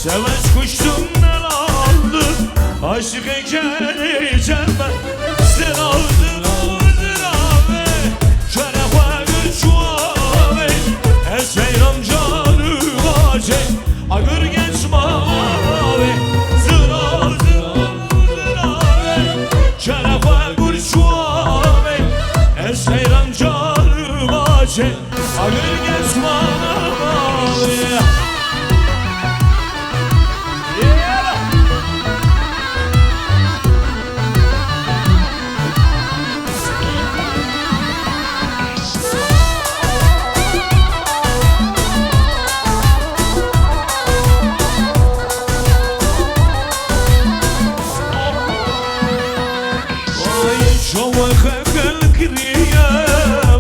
Seves kuştum ne aldı aşık ekereceğim ben. Zırav zırav zırave şöyle koyun şuave eseyram canım acey agır genç mavi. Zırav zırav zırave şöyle koyun şuave eseyram canım acey agır genç mavi.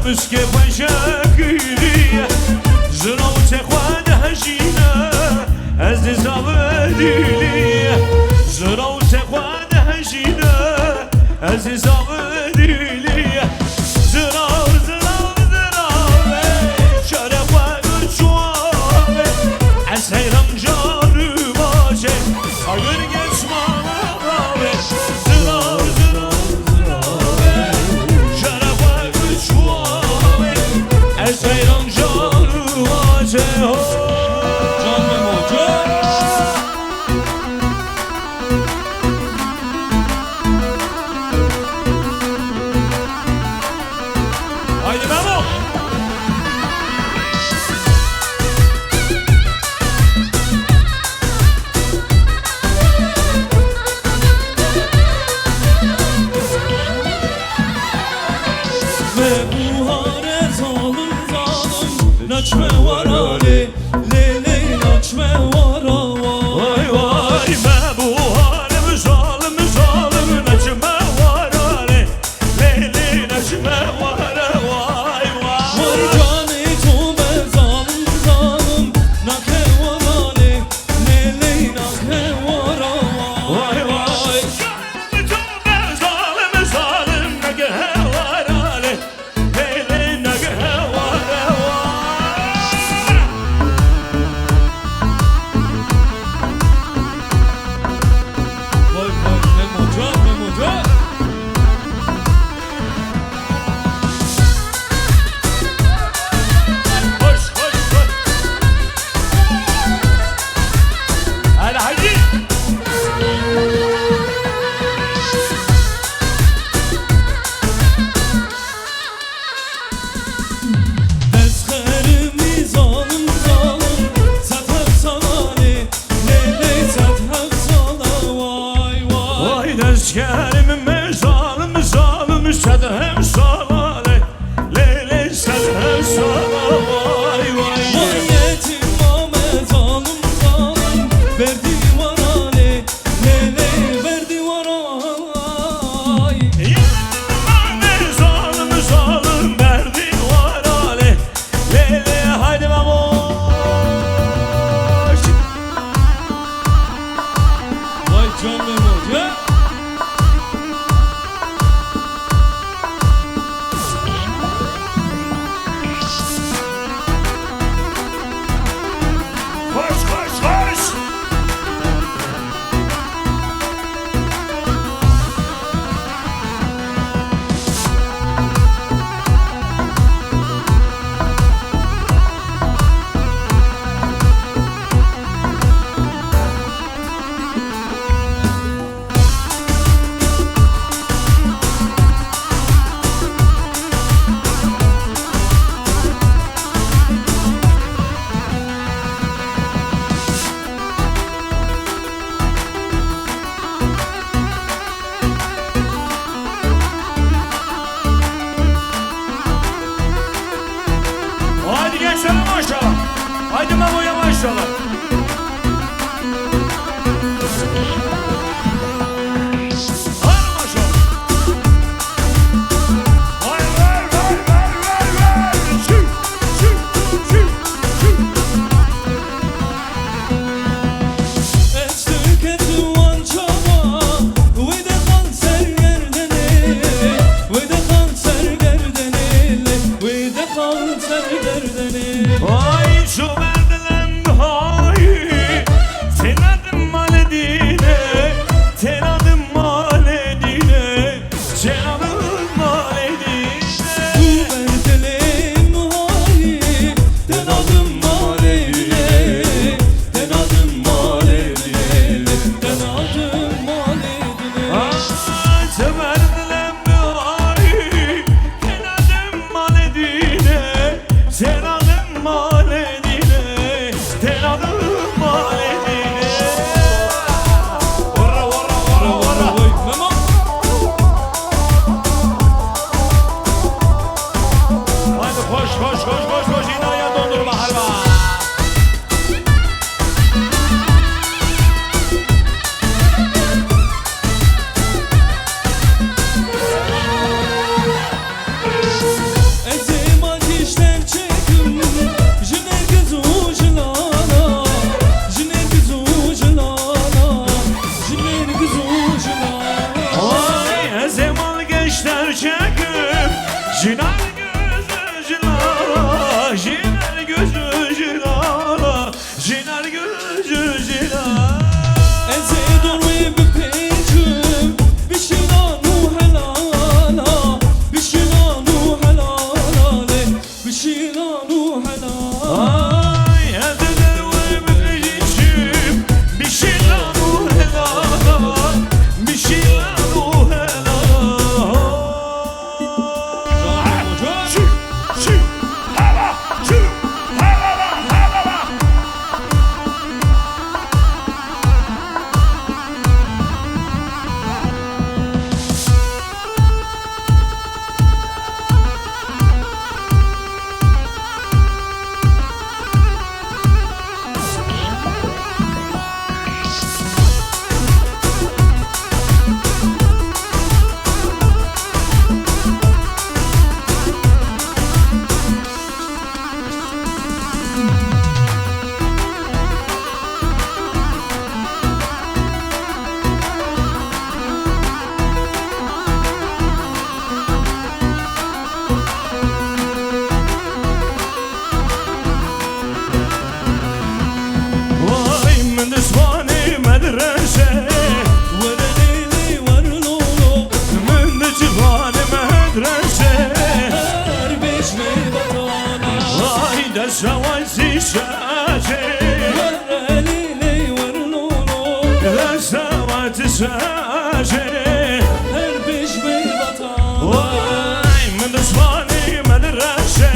مسكي بشاكيرية زروت اخوان هجينا عزيز عبديلية زروت اخوان هجينا عزيز عبديلية زراو زراو زراو شارع وقت شوابي عسيرم جاري باجي اگر geçma abi zırav zırav Eseyran canım acey ho. Can Memo can. Haydi Memo. Naçme var ali, lele naçme var vay vay. Me bu halim zalim zalim naçme var ali, lele naçme var vay vay. Vay cani tube zalim zalim nakhe var ali, lele nakhe var vay vay. Cani tube zalim zalim nakhe var ali, lele nakhe var vay. Eskerim zalim zalim sedhem salale lele sedhem salale vay vay. Vay yetim Ahmet zalim zalim verdi var ale lele verdi var ay. Yetim Ahmet zalim zalim verdi var ale lele haydi baboş. Vay can Memo can. Haydi gençler maşallah. Haydi Memo'ya maşallah. Haydi maşallah. Haydi ver. Çü. Estüket duvan çaba ve de kanser gerdene ve de kanser gerdene ve de kanser gerdene. Ay şu merdiven hay seni Sen adın maledine, sen adın maledine. Vara vara vara vara. Tamam. Hadi koş koş koş koş koş inaya dondurma halva. Ezema dişler çekim, jine güzuclana, jine güzuclana, jine güzuclana. Ay ezemal gençler çekip jinar gözü jilala, jinar gözü jilala, jinar gözü jilala. Eze dorwe bipecim, bişilanu helala, bişilanu helale, bişilanu helale. Ay ezeler ve müfecim, bir şeyler bu helala, bir şeyler bu helala. Şu, şu, hava, şu, hava, hava. Vay mendesvane medrese, Verelili varlolo, mendesvane medrese. her beş meyvatana. Vay desavasi şaşe, Verelili varlolo, desavati şaşe. her beş meyvatana. Vay mendesvane medrese,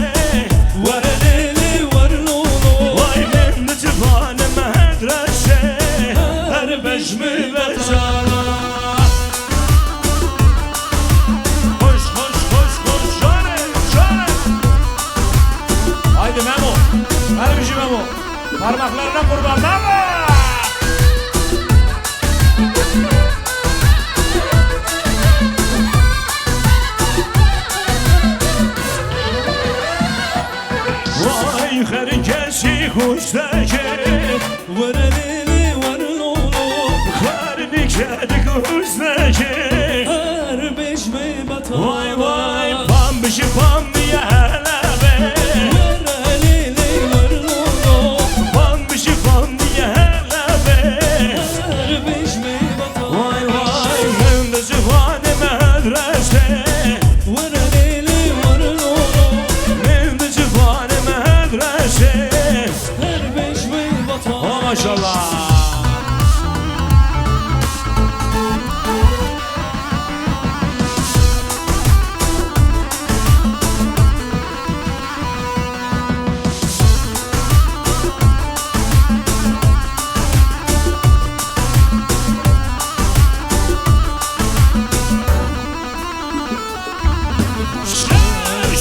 Verelili varlolo, vay mendesvane medrese. Her beş mi vatana. Koş koş koş koş şöyle şöyle. Haydi Memo. Hadi bir şey Memo. Parmaklarına kurban Memo. Vay herkesi kuştaki, verelili varlolo, karni kedi kuştaki. her beş meyvatana. Vay vay pam bişi pam diye hele be. Verelili varlolo, Pam bişi pam diye hele be. her beş meyvatana. Vay vay mendesi vane medrese, Verelili varlolo, mendesi vane medrese. her beş meyvatana. Oh maşallah.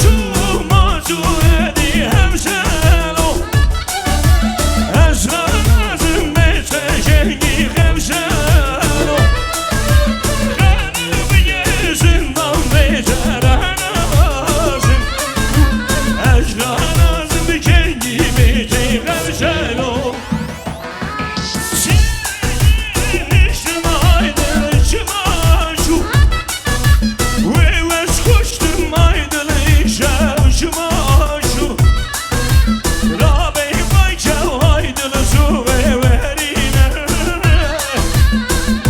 Şu mazuredi hemşelo, esrarın beteşengi hemşelo. Kalbi zindan beteranasın, esrarın beteşengi hemşelo. Senin işin aydın çımaşu, ve koştum aydın işe çımaşu. Rabey bayca aydın su ve verine,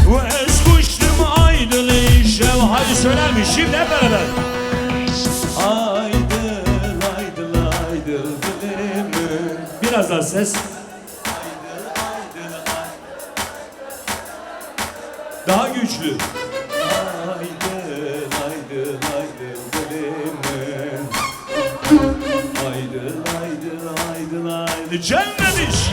ve koştum aydın işe. Hadi söylermiş şimdi hep beraber. Aydın aydın aydın dilim. Biraz daha ses. Daha güçlü. Aydın aydın aydın gelimin, aydın gelmemiş.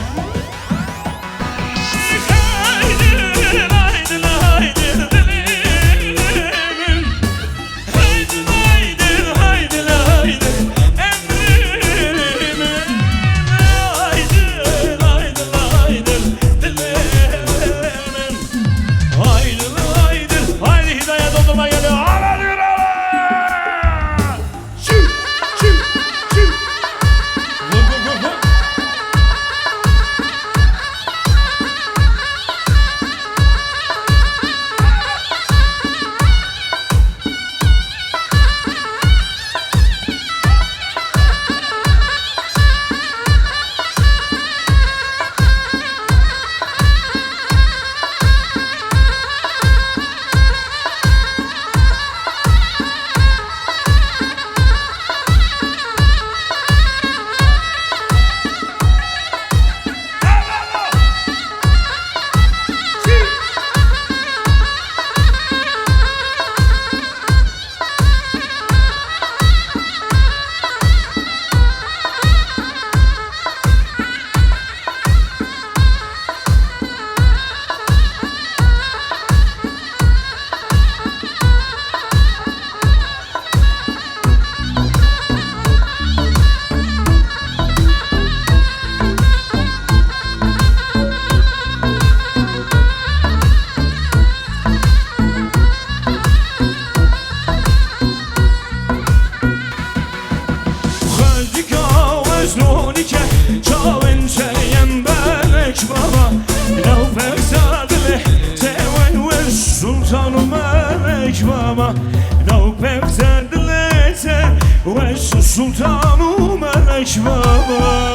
Sultanım Melek Baba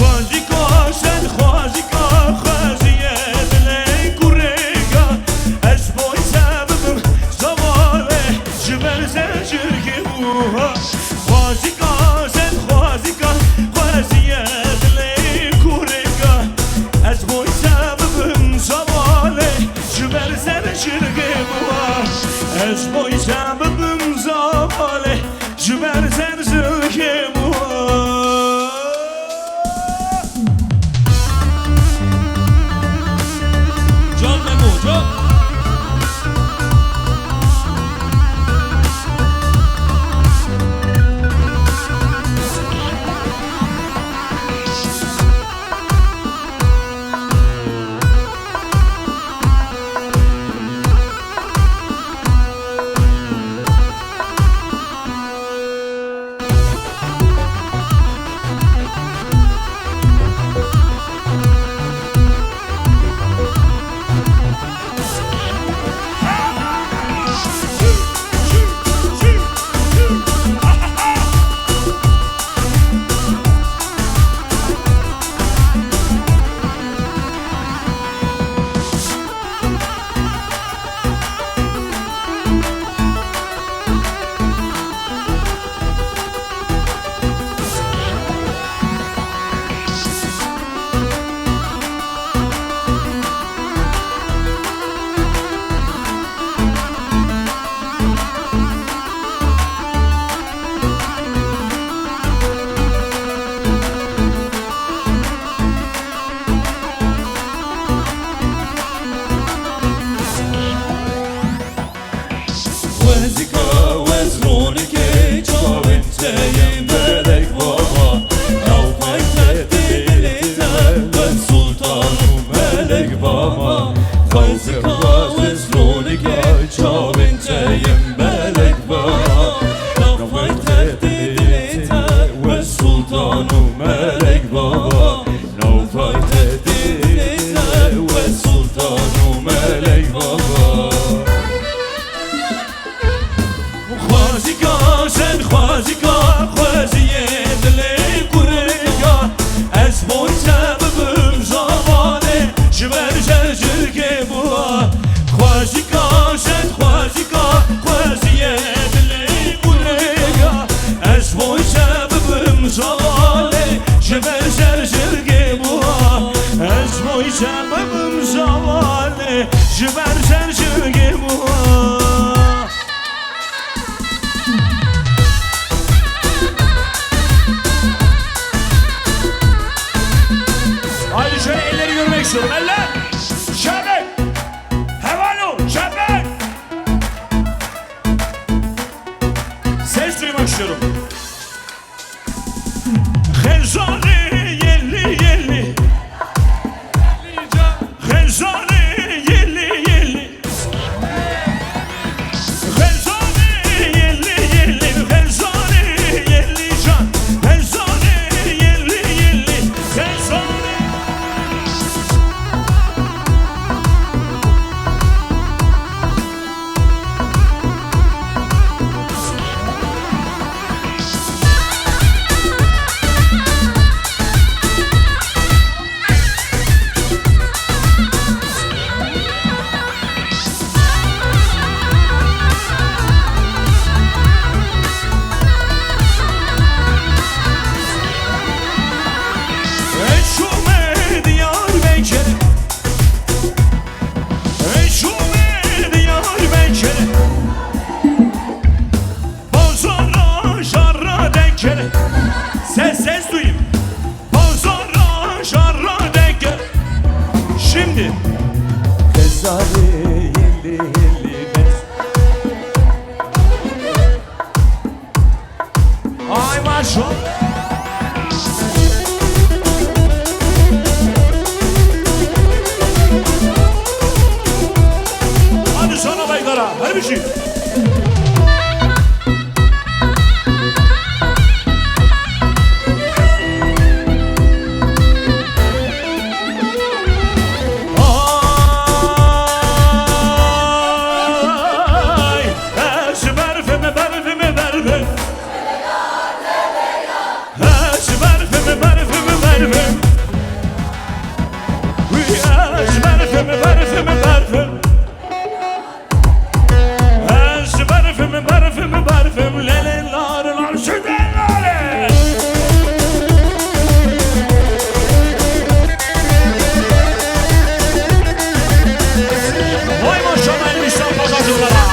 Khazika sen khazika khaziye dile kurega Ez boy sebebim zavale Jiber zencir ki buha Khazika sen khazika khaziye dile kurega Ez boy sebebim zavale Jiber zencir ki buha Ez boy sebebim zavale Jiber zencir ki buha Can Memo, can. Sebebim zavale Jiber serçirge bu başlıyorum. Hezane yelli yelli, hezane yelli yelli, hezane yelli yelli, hezane yelli can, hezane yelli yelli, hezane. Eşume Diyarbakır, eşume Diyarbakır, Bozara şarra denker, ses duyayım. Bozara şarra denker. Şimdi Kezari yelli yelli bez. ay maşallah. Hadi sana baykara, hadi bir şey. Ay, berfimi, berfimi, berfim. Berfimi, berfimi, berfim. Berfimi, berfimi, berfim. Berfimi, berfimi, berfim. Lele, lare, lare, süde, lare. Vay maşallah elmişler pazarcılara.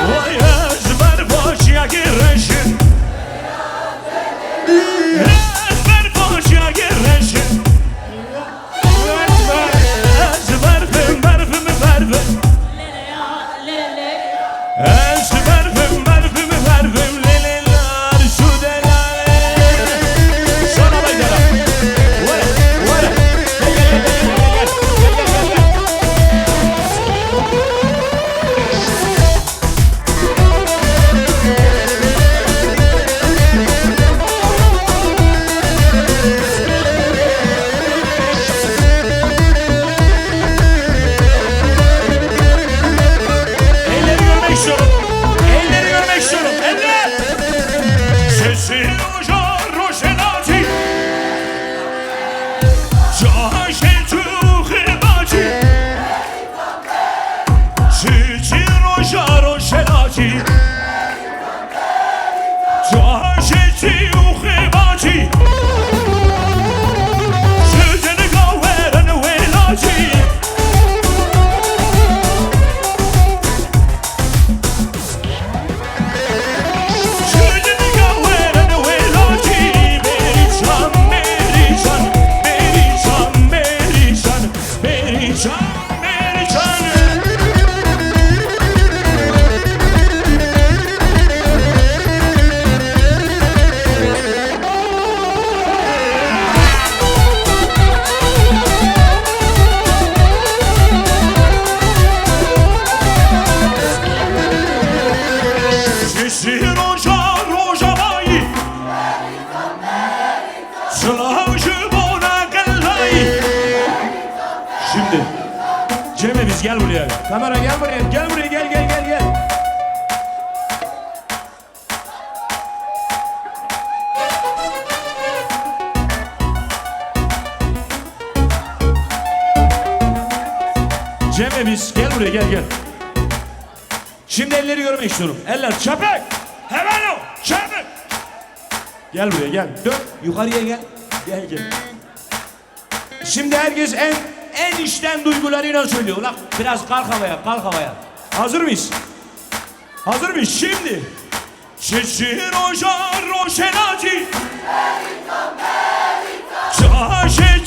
Vay ezber başıya gireşin, ezber başıya gireşin, ezber berfim, berfimi, berfim, ezber berfim, berfimi, berfim, leleler, südeler. Sana baykara. Vay, gel. Elleri görmek istiyorum. Elleri görmek istiyorum. Eller. Sesi uca roşenati. Caşetu hibati. Sesi uca roşenati. Caşetu hibati. Sütünü kahveren velati. Sütünü kahveren velati. Merican, merican, merican, merican, merican, merican. Sesi roja bayi. Slavcı bona gallay. Şimdi Cem'e biz gel buraya. Kamera gel buraya. Gel buraya, gel. Cem'e biz gel buraya, gel. Şimdi elleri görmek istiyorum. Eller çapek. Hemen o. Çapek. Gel buraya, gel. Dön. Yukarıya gel. Gel. Şimdi herkes en içten duygularıyla söylüyor. Ulan biraz kalk havaya. Hazır mıyız? Şimdi. Çeçin ojar roşenati. Çaşe